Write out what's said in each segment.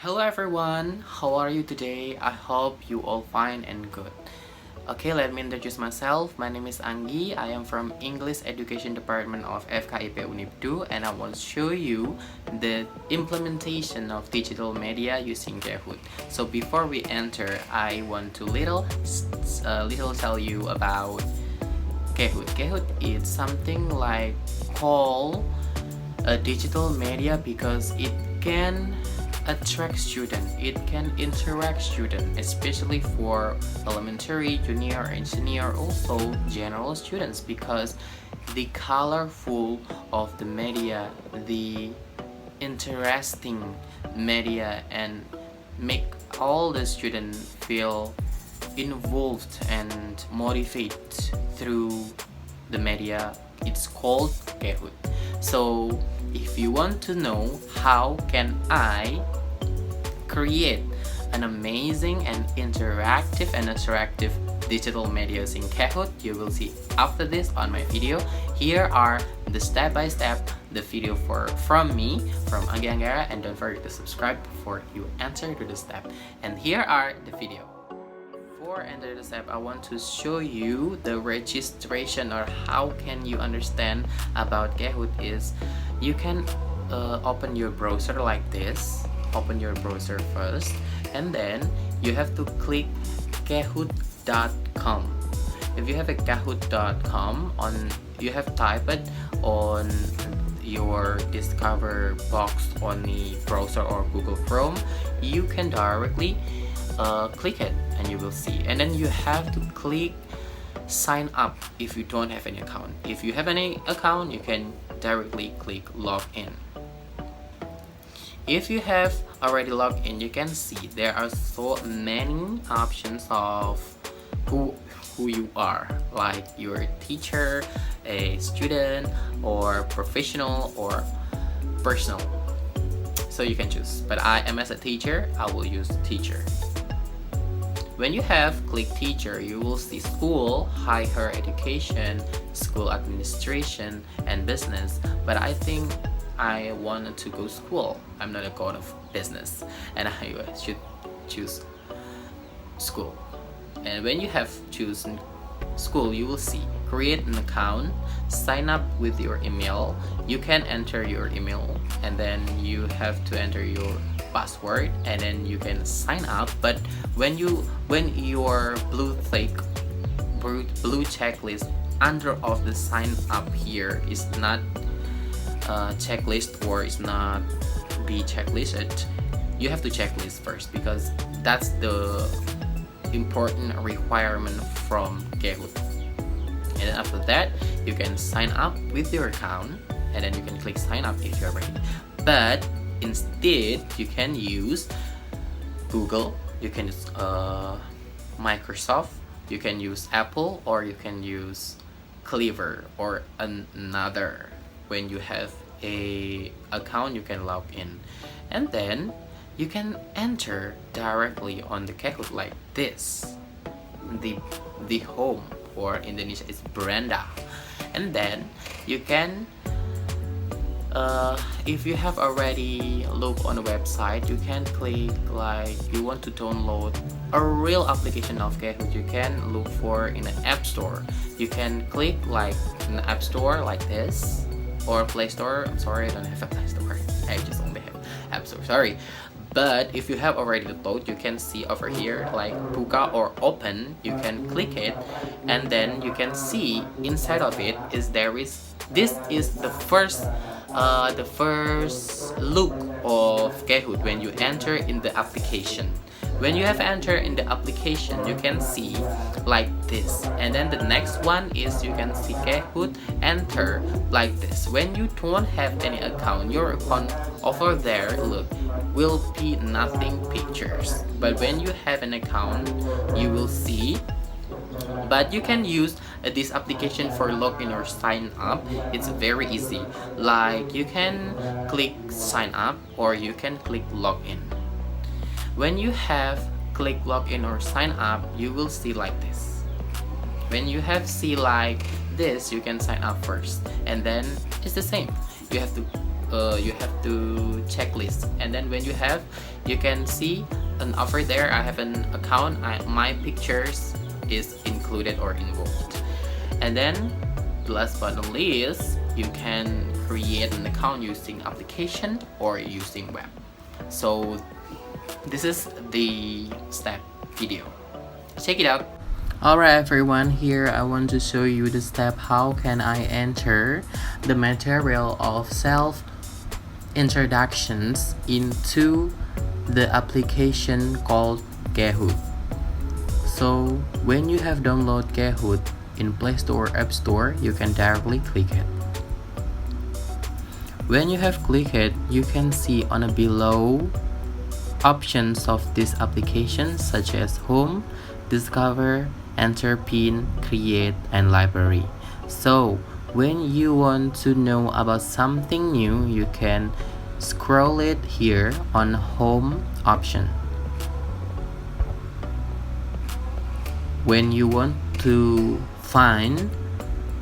Hello everyone, how are you today? I hope you all fine and good. Okay, let me introduce myself. My name is Anggi. I am from English Education Department of FKIP Unipdu, and I want to show you the implementation of digital media using Kahoot. So before we enter, I want to little tell you about Kahoot. Kahoot is something like call a digital media because it can attract students, it can interact students, especially for elementary, junior, and senior, also general students, because the colorful of the media, the interesting media, and make all the students feel involved and motivated through the media. It's called Kahoot. So if you want to know how can I create an amazing and interactive and attractive digital media using Kahoot, you will see after this on my video. Here are the step-by-step the video from me, from Anggi Anggara, and don't forget to subscribe before you enter to the step. And here are the video. Before enter the step, I want to show you the registration, or how can you understand about Kahoot is you can open your browser like this. Open your browser first, and then you have to click kahoot.com. If you have a kahoot.com you have type it on your discover box on the browser or Google Chrome, you can directly click it and you will see. And then you have to click sign up if you don't have any account. If you have any account, you can directly click log in. If you have already logged in, you can see there are so many options of who you are, like you're a teacher, a student, or professional, or personal. So you can choose, but I am as a teacher, I will use teacher. When you have click teacher, you will see school, higher education, school administration, and business, but I think I wanted to go school. I'm not a god of business, and I should choose school. And when you have chosen school, you will see create an account, sign up with your email. You can enter your email, and then you have to enter your password, and then you can sign up. But when your blue checklist under of the sign up here is not checklist, or is not be checklisted, you have to checklist first, because that's the important requirement from Kahoot. And then after that, you can sign up with your account, and then you can click sign up if you're ready. But instead, you can use Google, you can use Microsoft, you can use Apple, or you can use Clever or another. When you have a account, you can log in, and then you can enter directly on the Kahoot like this. The home, or in Indonesia is beranda. And then you can if you have already looked on the website, you can click like you want to download a real application of Kahoot. You can look for in an app store. You can click like in the app store like this, or Play Store. I'm sorry, I don't have a Play Store. I just only have App Store. Sorry. But if you have already the code, you can see over here like Buka or Open. You can click it, and then you can see inside of it this is the first look of Kahoot when you enter in the application. When you have entered in the application, you can see like this, and then the next one is you can see Kahoot enter like this. When you don't have any account, your account over there, look, will be nothing pictures. But when you have an account, you will see. But you can use this application for login or sign up. It's very easy. Like you can click sign up, or you can click login. When you have click login or sign up, you will see like this. When you have see like this, you can sign up first, and then it's the same. You have to you have to checklist, and then when you have, you can see, and over there I have an account, my pictures is included or involved. And then last but not least, you can create an account using application or using web. So this is the step video. Check it out. Alright everyone, here I want to show you the step how can I enter the material of self introductions into the application called Kahoot. So when you have downloaded Kahoot in Play Store or App Store, you can directly click it. When you have clicked it, you can see on the below options of this application such as home, discover, enter pin, create, and library. So when you want to know about something new, you can scroll it here on home option. When you want to find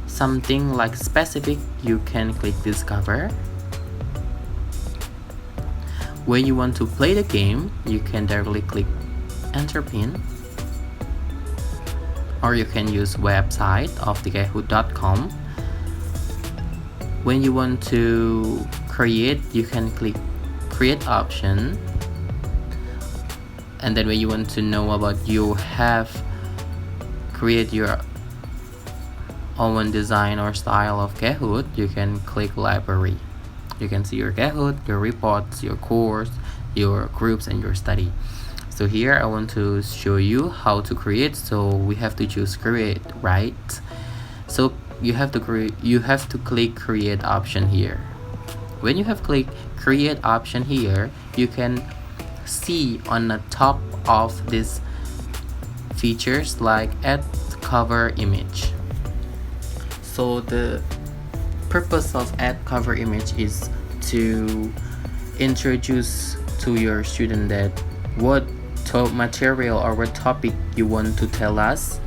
something like specific, you can click discover. When you want to play the game, you can directly click enter pin, or you can use website of the Kahoot.com. When you want to create, you can click create option, and then when you want to know about you have create your own design or style of Kahoot, you can click library. You can see your Kahoot, your reports, your course, your groups, and your study. So here I want to show you how to create. So we have to choose create, right? So you have to click create option here. When you have clicked create option here, you can see on the top of these features like add cover image. So the purpose of add cover image is to introduce to your student that what material or what topic you want to tell us,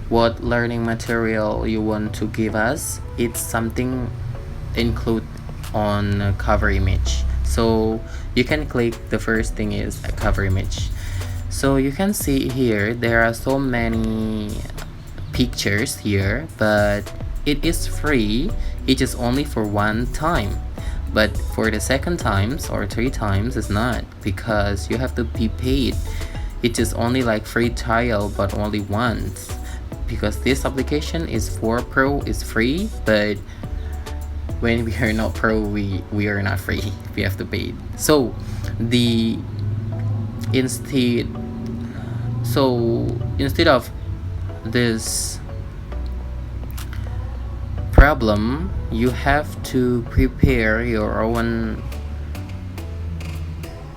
what learning material you want to give us. It's something include on a cover image. So you can click, the first thing is a cover image. So you can see here there are so many pictures here, but it is free. It is only for one time, but for the second times or 3 times it's not, because you have to be paid. It is only like free trial, but only once, because this application is for pro, is free, but when we are not pro, we are not free, we have to pay. So instead of this problem, you have to prepare your own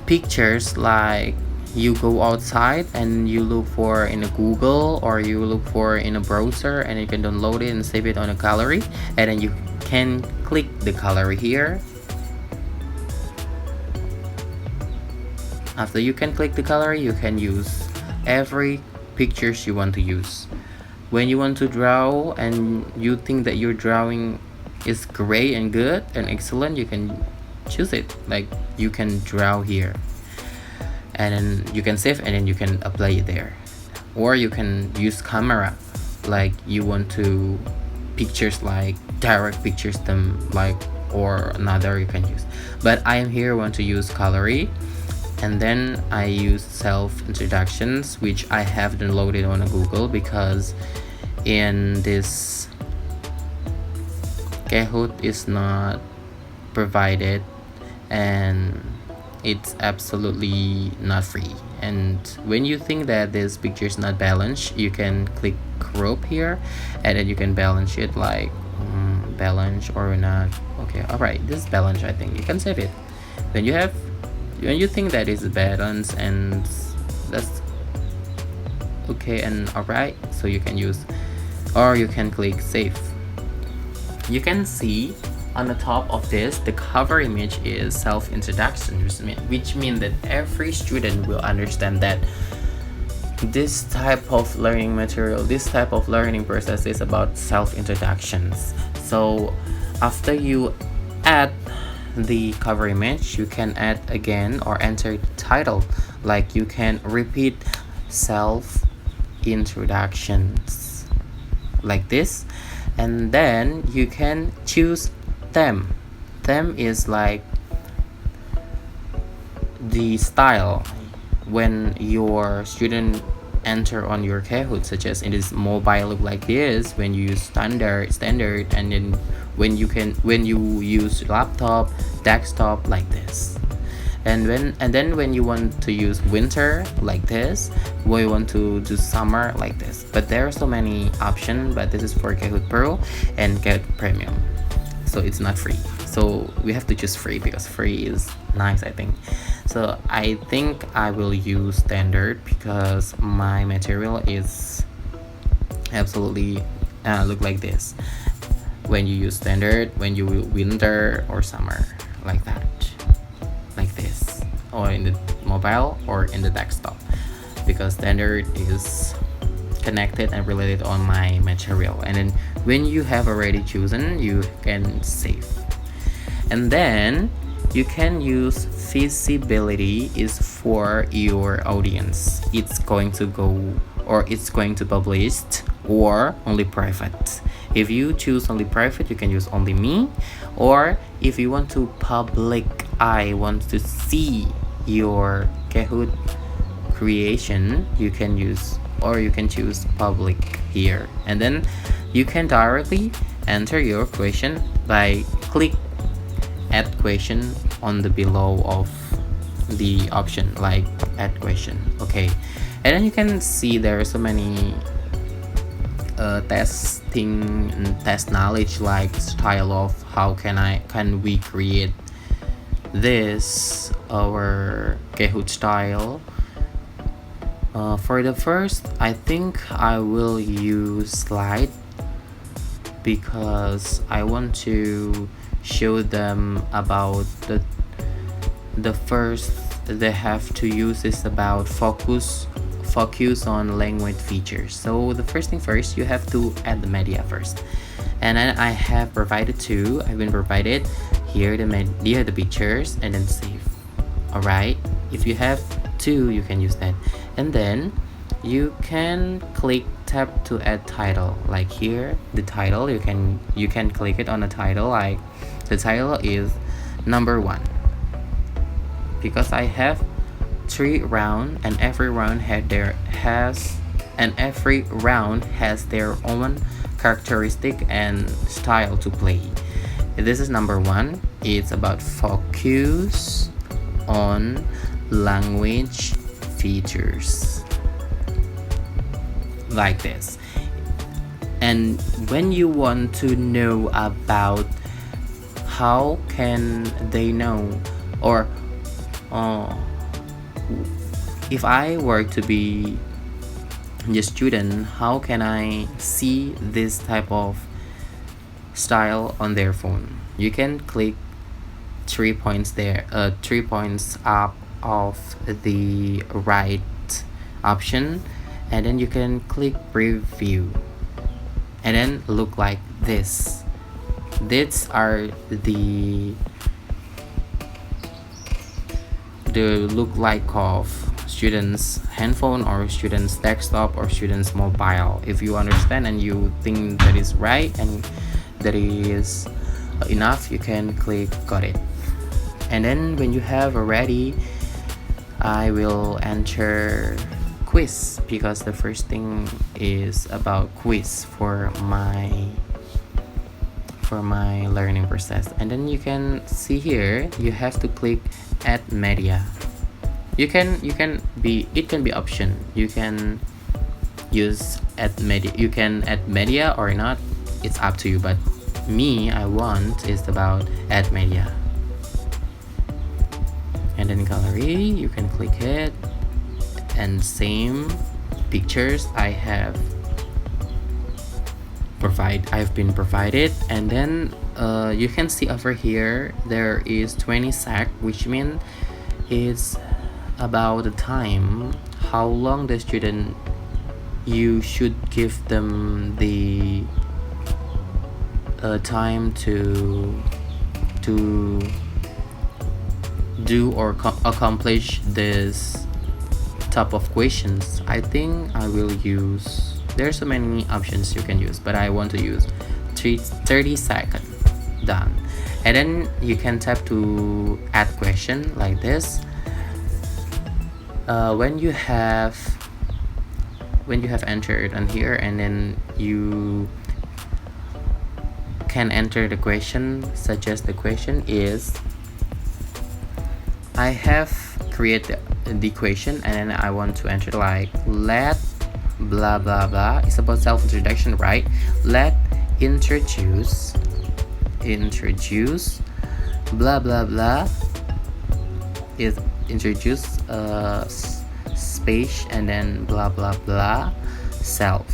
pictures, like you go outside and you look for in a Google or you look for in a browser, and you can download it and save it on a gallery, and then you can click the gallery here. After you can click the gallery, you can use every pictures you want to use. When you want to draw and you think that your drawing is great and good and excellent, you can choose it, like you can draw here, and then you can save, and then you can apply it there. Or you can use camera, like you want to pictures like direct pictures them, like, or another you can use. But I am here want to use gallery, and then I use self introductions, which I have downloaded on Google, because in this Kahoot is not provided and it's absolutely not free. And when you think that this picture is not balanced, you can click crop here, and then you can balance it, like balance or not. Okay, alright, this is balanced. I think you can save it. When you think that is balanced and that's okay and alright, so you can use, or you can click save. You can see on the top of this, the cover image is self-introduction, which means that every student will understand that this type of learning material, this type of learning process is about self-introductions. So after you add the cover image, you can add again or enter the title, like you can repeat self introductions like this, and then you can choose theme. Theme is like the style when your student enter on your Kahoot, such as in this mobile look like this, when you use standard, and then when you use laptop, desktop like this, and then when you want to use winter like this, when you want to do summer like this. But there are so many options, but this is for Kahoot Pro and Kahoot Premium, so it's not free. So we have to choose free because free is nice, I think. So I think I will use standard because my material is absolutely look like this when you use standard, when you winter or summer like that, like this, or in the mobile or in the desktop, because standard is connected and related on my material. And then when you have already chosen, you can save, and then you can use visibility is for your audience. It's going to go, or it's going to published, or only private. If you choose only private, you can use only me, or if you want to public, I want to see your Kahoot creation, you can use, or you can choose public here, and then you can directly enter your question by click add question on the below of the option, like add question. Okay, and then you can see there are so many testing and test knowledge, like style of how can we create this our Kahoot style. For the first, I think I will use slide because I want to show them about the first they have to use is about focus on language features. So the first thing first, you have to add the media first, and then I've been provided here the media, the pictures, and then save. All right, if you have two, you can use that, and then you can click tab to add title, like here the title, you can click it on the title, like the title is number 1, because I have 3 round, and every round has their own characteristic and style to play. This is number 1. It's about focus on language features, like this. And when you want to know about how can they know, or if I were to be the student, how can I see this type of style on their phone? You can click 3 points there, 3 points up of the right option, and then you can click preview, and then look like this. These are the look like of students handphone or students desktop or students mobile. If you understand and you think that is right and that is enough, you can click got it. And then when you have already, I will enter quiz, because the first thing is about quiz for my learning process. And then you can see here you have to click add media. It can be option. You can use add media. You can add media or not. It's up to you. But me, I want is about add media. And then gallery, you can click it, and same pictures I've been provided. And then you can see over here there is 20 sec, which means it's about the time, how long the student, you should give them the time to do or accomplish this type of questions, I think I will use, there's so many options you can use, but I want to use 30 seconds. Done. And then you can tap to add question like this. When you have entered on here, and then you can enter the question, such as the question is, I have created the question and then I want to enter like let blah blah blah. It's about self-introduction, right? Let introduce blah blah blah is introduce space and then blah blah blah self.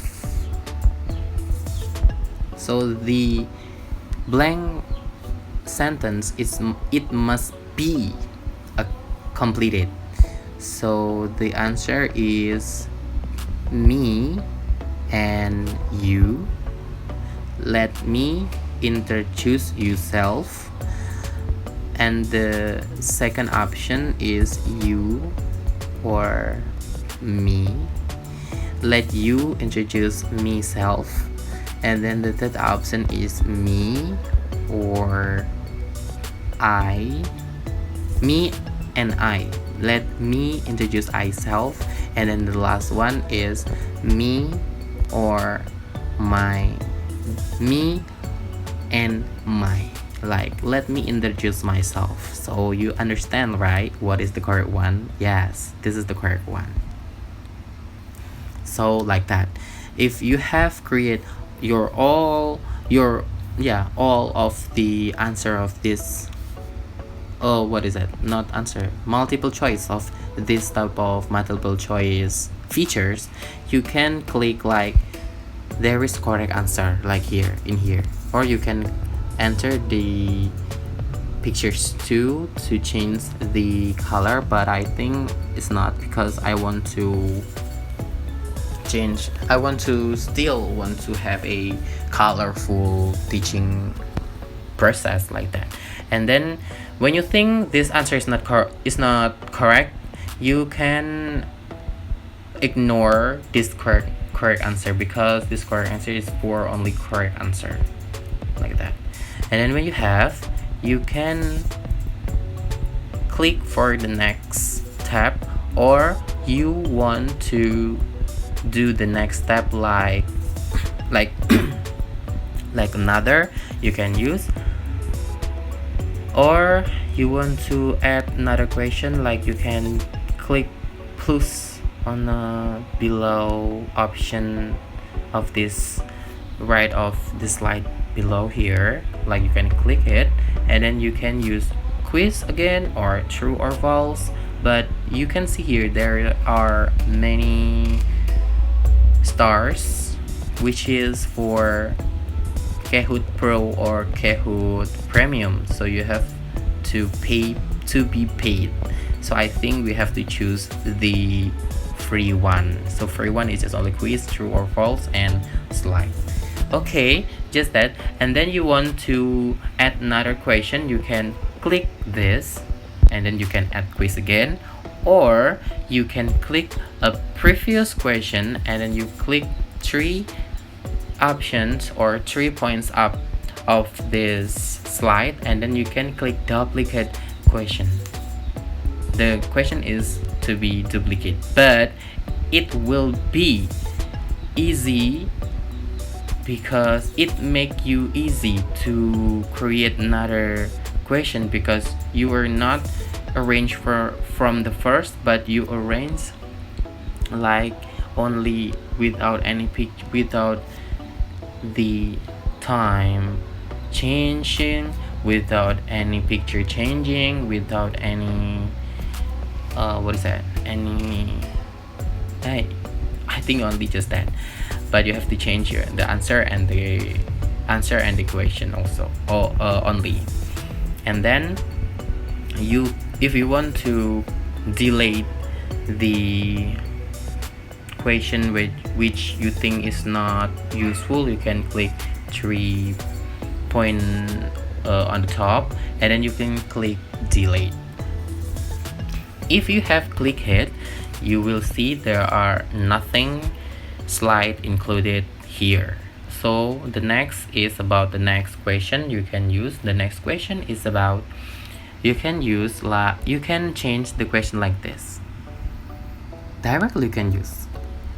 So the blank sentence it must be completed. So the answer is me and you. Let me introduce yourself. And the second option is you or me. Let you introduce myself. And then the third option is me or me and I. Let me introduce myself. And then the last one is me or me and my. Like, let me introduce myself. So you understand, right? What is the correct one? Yes, this is the correct one. So like that, if you have created all of the answer of this, multiple choice of this type of multiple choice features, you can click like there is correct answer, like here in here, or you can enter the pictures too to change the color, but I think it's not, because I want to still want to have a colorful teaching process like that. And then when you think this answer is not correct, you can ignore this correct answer, because this correct answer is for only correct answer, like that. And then when you can click for the next tab, or you want to do the next step like another, you can use, or you want to add another question, like you can click plus on the below option of this right of the slide below here, like you can click it, and then you can use quiz again or true or false. But you can see here there are many stars, which is for Kahoot Pro or Kahoot Premium, so you have to pay to be paid. So I think we have to choose the free one. So free one is just only quiz, true or false, and slide. Okay, just that. And then you want to add another question, you can click this, and then you can add quiz again, or you can click a previous question and then you click 3 options or 3 points up of this slide, and then you can click duplicate question. The question is to be duplicate, but it will be easy because it make you easy to create another question, because you were not arranged from the first, but you arrange like only without any without the time changing, without any picture changing, without any I think only just that. But you have to change the answer and the question also, or only. And then if you want to delete the question which you think is not useful, you can click 3 point on the top, and then you can click delete. If you have clicked it, you will see there are nothing slide included here. So the next is about the next question you can use. The next question is about, you can change the question like this. Directly you can use,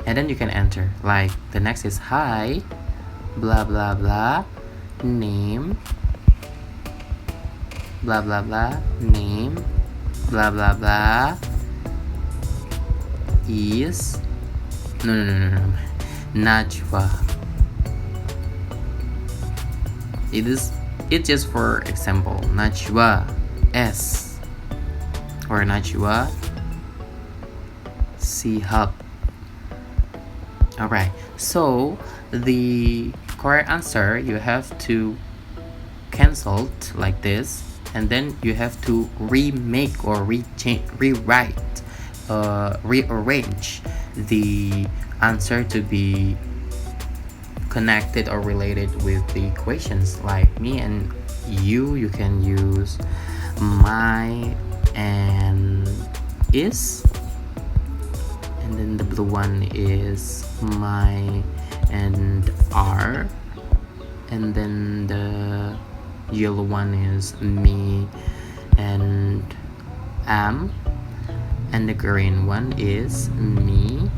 and then you can enter, like the next is, hi, blah blah blah, name, blah blah blah, name, blah blah blah, is no, Najwa. It's just for example, Najwa S or Najwa Sihab. Alright, so the correct answer, you have to cancel like this, and then you have to remake or rearrange the answer to be connected or related with the questions. Like me and you can use my and is, and then the blue one is my and are, and then the yellow one is me and am, and the green one is me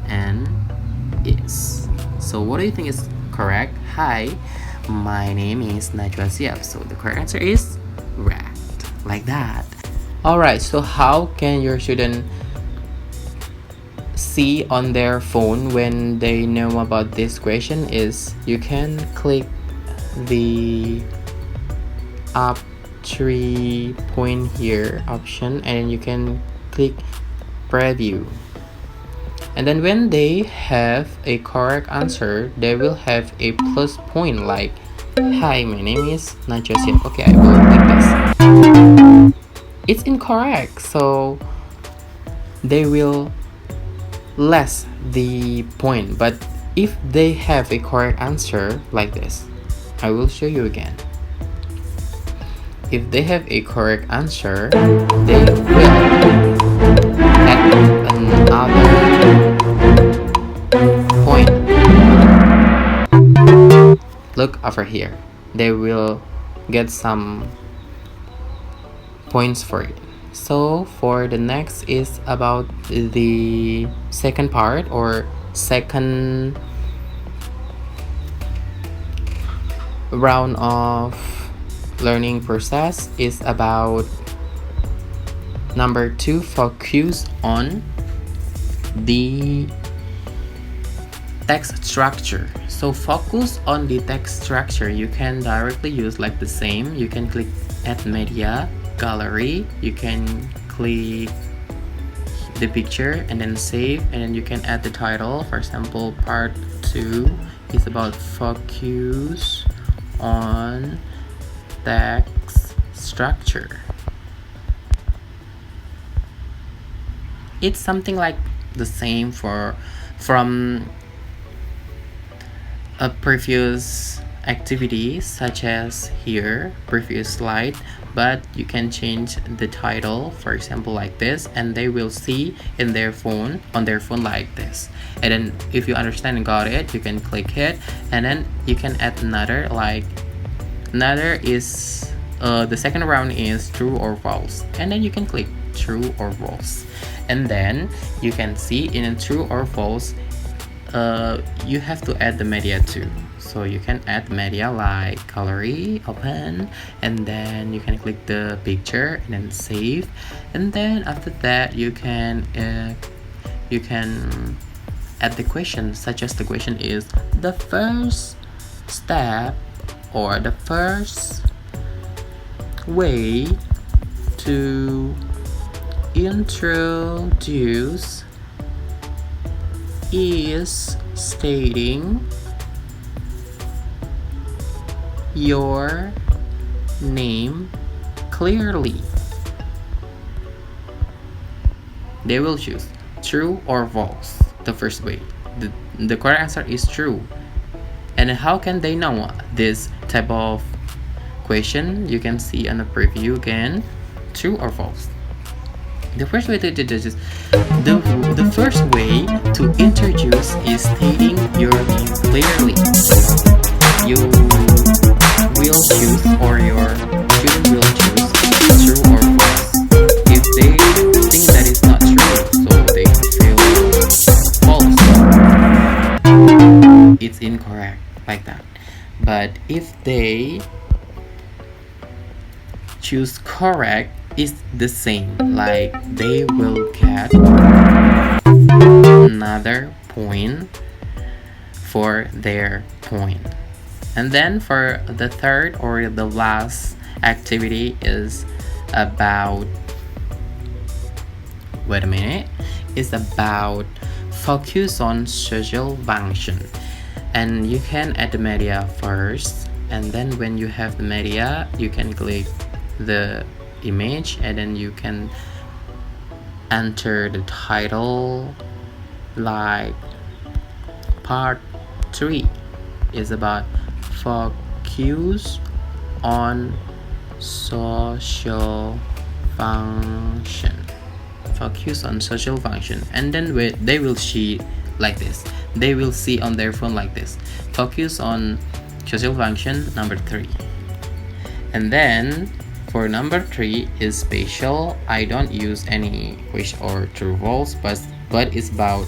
and is. So what do you think is correct? Hi, my name is Najwa Siap. So the correct answer is rat, like that. Alright, so how can your student see on their phone when they know about this question? Is you can click the up 3 point here option, and you can click preview, and then when they have a correct answer, they will have a plus point, like, hi, my name is Najwa Siap. Okay, I will click this. It's incorrect, so they will less the point. But if they have a correct answer like this, I will show you again. If they have a correct answer, they will add another point. Look over here. They will get some points for it. So for the next is about the second part or second round of learning process is about number 2, focus on the text structure. So focus on the text structure, you can directly use like the same. You can click add media gallery, you can click the picture and then save, and then you can add the title. For example, part 2 is about focus on text structure. It's something like the same from a previous activity, such as here, previous slide, but you can change the title, for example, like this, and they will see in their phone, on their phone, like this. And then if you understand and got it, you can click it, and then you can add another, like another is the second round is true or false, and then you can click true or false, and then you can see in a true or false, you have to add the media too. So you can add media like gallery, open, and then you can click the picture and then save, and then after that you can add the question, such as the question is the first step or the first way to introduce is stating your name clearly. They will choose true or false. The first way, the correct answer is true. And how can they know this type of question? You can see on the preview again, true or false. The first way to introduce the first way to introduce is stating your name clearly. You will choose, or your student will choose, true or false. If they think that is not true, so they feel false. It's incorrect, like that. But if they choose correct, it's the same, like they will get another point for their point. And then for the third or the last activity is about, it's about focus on social function. And you can add the media first, and then when you have the media, you can click the image, and then you can enter the title, like part 3 is about focus on social function. Focus on social function. And then they will see like this. They will see on their phone like this. Focus on social function number 3. And then for number 3 is spatial. I don't use any wish or true false, but it's about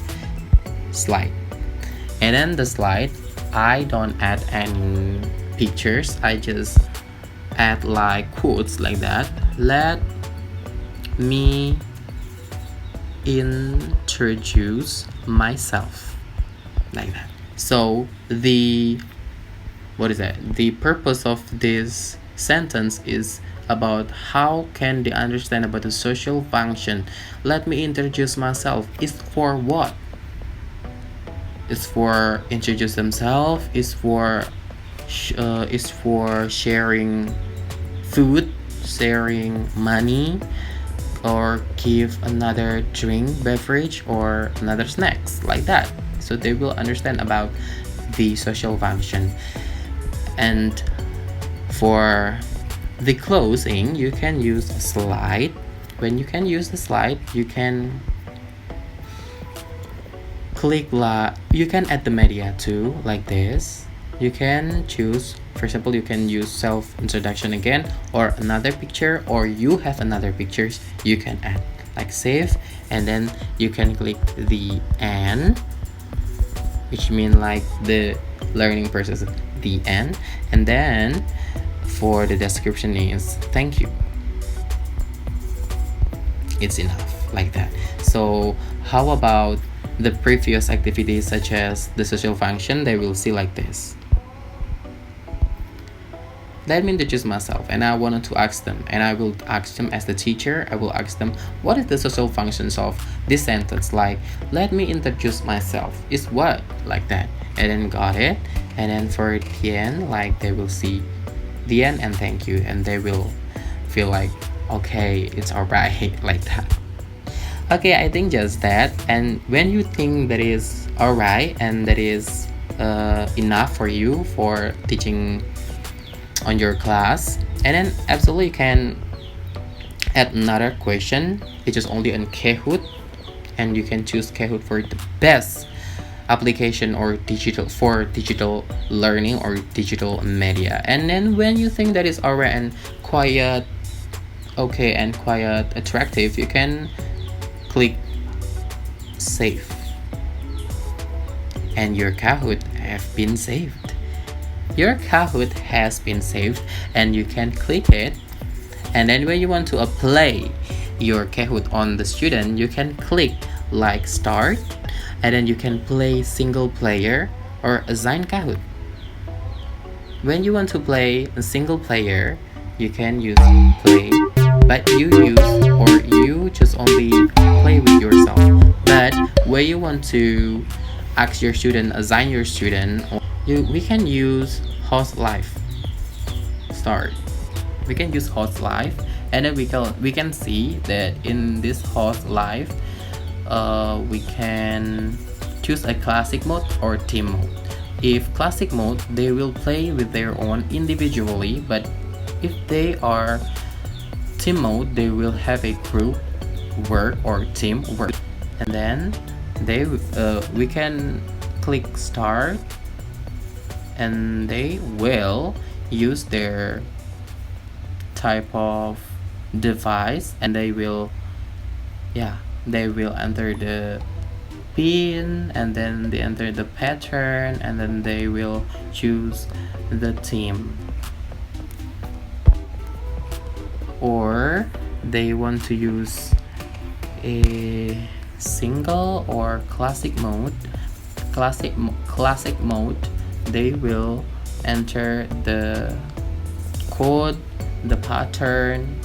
slide. And then the slide, I don't add any pictures. I just add like quotes like that. Let me introduce myself, like that. So the purpose of this sentence is about how can they understand about the social function. Let me introduce myself is for what? It's for introduce themselves. It's for sharing food, sharing money, or give another drink, beverage, or another snacks, like that. So they will understand about the social function. And for the closing, you can use a slide. When you can use the slide, you can click you can add the media too, like this. You can choose, for example, you can use self-introduction again, or another picture, or you have another pictures you can add, like save, and then you can click the end, which mean like the learning process, the end. And then for the description is thank you. It's enough, like that. So how about the previous activities, such as the social function? They will see like this. Let me introduce myself, and I wanted to ask them, and I will ask them as the teacher. I will ask them, what is the social functions of this sentence? Like, let me introduce myself is what, like that. And then got it. And then for the end, like they will see the end and thank you, and they will feel like, okay, it's alright, like that. Okay, I think just that. And when you think that is alright and that is enough for you for teaching on your class, and then absolutely you can add another question. It is only on Kahoot, and you can choose Kahoot for the best application or digital learning or digital media. And then when you think that is alright and quite okay and quite attractive, you can click save, and your Kahoot have been saved. Your Kahoot has been saved, and you can click it. And then when you want to apply your Kahoot on the student, you can click like start, and then you can play single player or assign Kahoot. When you want to play a single player, you can use play, but you just only play with yourself. But when you want to ask your student, assign your student, we can use host live start. We can use host live, and then we can see that in this host live, we can choose a classic mode or team mode. If classic mode, they will play with their own individually, but if they are team mode, they will have a group work or teamwork, and then we can click start, and they will use their type of device, and they will enter the pin, and then they enter the pattern, and then they will choose the theme, or they want to use a single or classic mode. Classic mode, they will enter the code, the pattern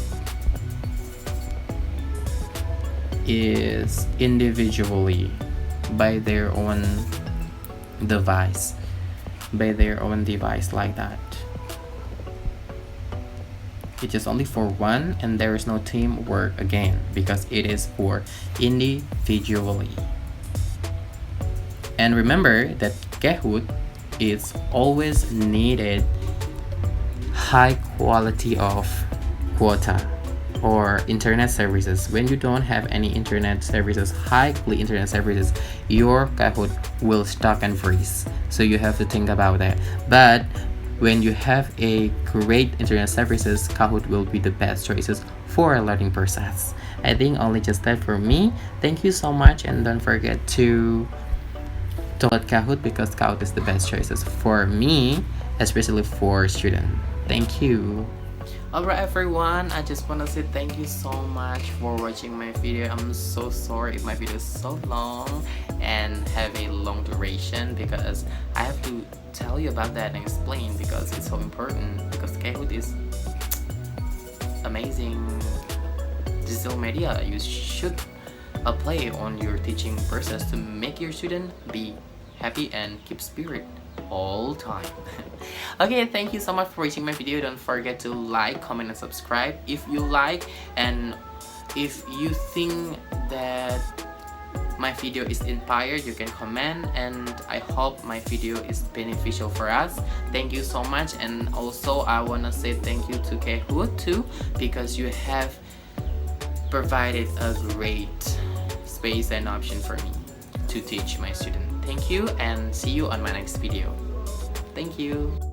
is individually by their own device like that. It is only for one, and there is no teamwork again because it is for individually. And remember that Kahoot is always needed high quality of quota or internet services. When you don't have any internet services, high-quality internet services, your Kahoot will stuck and freeze. So you have to think about that. But when you have a great internet services, Kahoot will be the best choices for a learning process. I think only just that for me. Thank you so much, and don't forget to download Kahoot because Kahoot is the best choices for me, especially for students. Thank you. Alright everyone, I just want to say thank you so much for watching my video. I'm so sorry if my video is so long and have a long duration, because I have to tell you about that and explain because it's so important, because Kahoot is amazing digital media you should apply on your teaching process to make your student be happy and keep spirit all time. Okay, thank you so much for watching my video. Don't forget to like, comment, and subscribe if you like, and if you think that my video is inspired, you can comment, and I hope my video is beneficial for us. Thank you so much. And also I want to say thank you to Kahoot too, because you have provided a great space and option for me to teach my student. Thank you, and see you on my next video. Thank you.